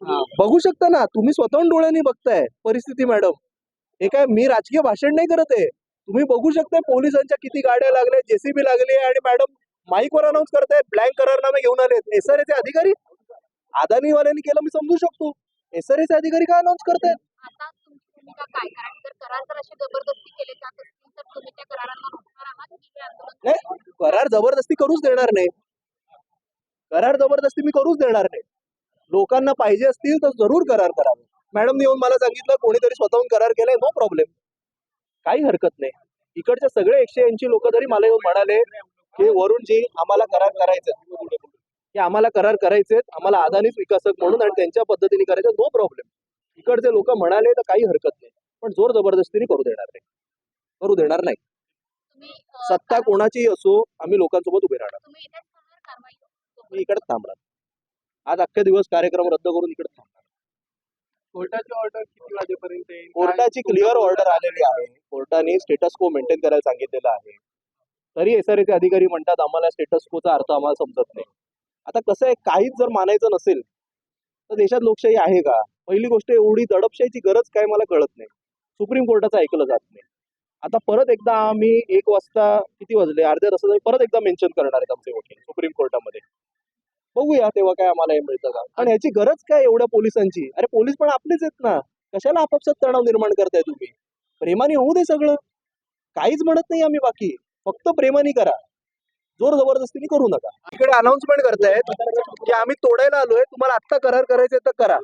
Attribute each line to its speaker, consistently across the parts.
Speaker 1: बघू शकता ना, तुम्ही स्वतःहून डोळ्यांनी बघताय परिस्थिती मॅडम. हे काय मी राजकीय भाषण नाही करत आहे. तुम्ही बघू शकताय पोलिसांच्या किती गाड्या लागल्या, जेसीबी लागली आणि मॅडम माईकवर अनाऊन्स करतायत ब्लँक करारनामे घेऊन आलेत. एसआरएचे अधिकारी अदानीवाल्यांनी केलं मी समजू शकतो. एसआरएचे अधिकारी काय अनाऊन्स करतायत?
Speaker 2: आता तुमची भूमिका काय? कारण जर करार जर असे जबरदस्ती केले जात असतील तर तुम्ही त्या करारांना रोखणार आहात की हे आंदोलन?
Speaker 1: नाही, करार जबरदस्ती करूच देणार नाही. करार जबरदस्ती मी करूच देणार नाही. लोकांना पाहिजे असतील तर जरूर करार करावे. मॅडमने येऊन मला सांगितलं कोणीतरी स्वतःहून करार केलाय, नो प्रॉब्लेम, काही हरकत नाही. इकडचे सगळे 180 लोक जरी मला येऊन म्हणाले की वरुणजी आम्हाला करार करायचे, की आम्हाला करार करायचे, आम्हाला अदानीच विकासक म्हणून आणि त्यांच्या पद्धतीने करायचं, नो प्रॉब्लेम. इकडचे लोक म्हणाले तर काही हरकत नाही, पण जोर जबरदस्तीने करू देणार नाही, करू देणार नाही.
Speaker 2: तुम्ही
Speaker 1: सत्ता कोणाचीही असो, आम्ही लोकांसोबत उभे राहणार.
Speaker 2: तुम्ही इथेच थांबणार कारवाई?
Speaker 1: मी इकडेच थांबणार. आज अख्खे दिवस कार्यक्रम रद्द करून इकडे थांबणार.
Speaker 3: कोर्टाची ऑर्डर किती वाजेपर्यंत येईल?
Speaker 1: कोर्टाची क्लिअर ऑर्डर आलेली आहे. कोर्टाने स्टेटस को मेंटेन करायला सांगितलेलं आहे. तरी एसआरएचे अधिकारी म्हणतात आम्हाला स्टेटस कोचा अर्थ आम्हाला समजत नाही. आता कसं आहे, काहीच जर मानायचं नसेल तर देशात लोकशाही आहे का? पहिली गोष्ट, एवढी दडपशाहीची गरज काय मला कळत नाही. सुप्रीम कोर्टाचं ऐकलं जात नाही. आता परत एकदा आम्ही 1 वाजता, किती वाजले, अर्ध्या तासात परत एकदा मेन्शन करणार आहेत आमचे वकील सुप्रीम कोर्टामध्ये. बघूया तेव्हा काय आम्हाला हे मिळतं का. पण याची गरज काय एवढ्या पोलिसांची? अरे पोलीस पण आपलेच आहेत ना, कशाला आपापसात तणाव निर्माण करताय तुम्ही? प्रेमाने होऊ दे सगळं, काहीच म्हणत नाही आम्ही. बाकी फक्त प्रेमाने करा, जोर जबरदस्तीने करू नका. इकडे अनाउन्समेंट करतायत की आम्ही तोडायला आलोय, तुम्हाला आत्ता करार करायचे तर करा.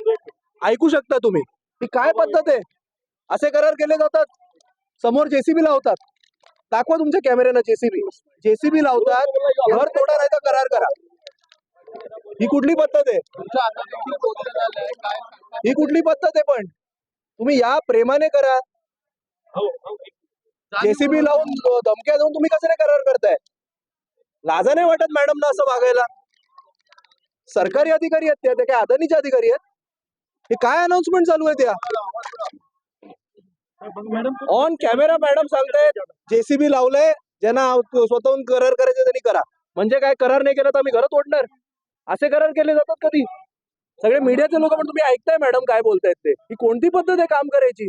Speaker 1: ऐकू शकता तुम्ही, ही काय पद्धत आहे? असे करार केले जातात? समोर जेसीबी लावतात, दाखवा तुमच्या कॅमेऱ्यानं जेसीबी लावतात, घर तोडा नाही तर करार करा. ही कुठली पद्धत आहे? ही कुठली पद्धत आहे? पण तुम्ही या प्रेमाने करा. जेसीबी लावून धमक्या देऊन तुम्ही कसे करार करताय? लाजा नाही वाटत मॅडम ना असं वागायला? सरकारी अधिकारी आहेत त्या, काय अदानीचे अधिकारी आहेत? हे काय अनाउन्समेंट चालू आहे त्या? ऑन कॅमेरा मॅडम सांगतायत जेसीबी लावलंय, ज्यांना स्वतःहून करार करायचे त्यांनी करा. म्हणजे काय, करार नाही केला तर आम्ही घर तोडणार? असे करार केले जातात कधी? सगळे मीडियाचे लोक पण तुम्ही ऐकताय मॅडम काय बोलतायत ते? ही कोणती पद्धत आहे काम करायची?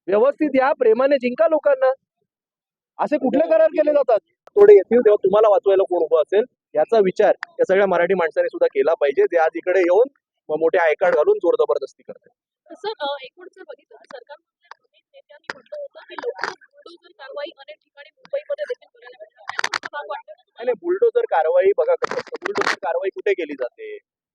Speaker 1: व्यवस्थित या, प्रेमाने जिंका लोकांना. असे कुठले करार केले जातात? थोडे येतील तेव्हा तुम्हाला वाचवायला कोण उभं असेल याचा विचार या सगळ्या मराठी माणसाने सुद्धा केला पाहिजे, जे आज इकडे येऊन मोठे आयकार्ड घालून जोर जबरदस्ती करते.
Speaker 2: तसं एकूण जर बघितलं तर सरकारमधल्या अनेक नेत्यांनी म्हटलं होतं की बुलडोझर कारवाई अनेक ठिकाणी मुंबईमध्ये देखील करायला मिळणार. भाग वाटतं का तुम्हाला?
Speaker 1: आणि बुलडोझर कारवाई बघा कसं असतं. बुलडोझर कारवाई कुठे केली जाते?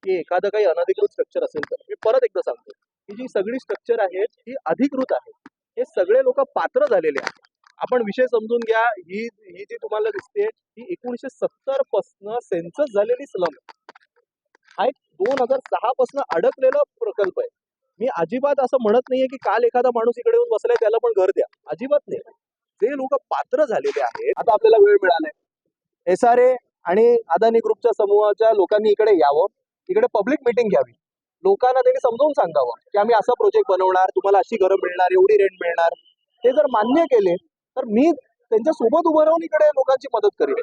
Speaker 1: की एखादं काही अनधिकृत स्ट्रक्चर असेल तर. मी परत एकदा सांगतो, ही जी सगळी स्ट्रक्चर आहेत ही अधिकृत आहेत. हे सगळे लोक पात्र झालेले आहेत. आपण विषय समजून घ्या. ही ही जी तुम्हाला दिसते ही 1970 पासून सेन्सस झालेली स्लम हा एक 2006 पासून अडकलेला प्रकल्प आहे. मी अजिबात असं म्हणत नाहीये की काल एखादा माणूस इकडे येऊन बसलाय त्याला पण घर द्या, अजिबात नाही. जे लोक पात्र झालेले आहेत, आता आपल्याला वेळ मिळालाय, एसआरए आणि अदानी ग्रुपच्या समूहाच्या लोकांनी इकडे यावं, इकडे पब्लिक मीटिंग घ्यावी, लोकांना त्यांनी समजावून सांगावं की आम्ही असा प्रोजेक्ट बनवणार, तुम्हाला अशी घरं मिळणार, एवढी रेंट मिळणार. ते जर मान्य केले तर मी त्यांच्या सोबत उभं राहून इकडे लोकांची मदत करेन.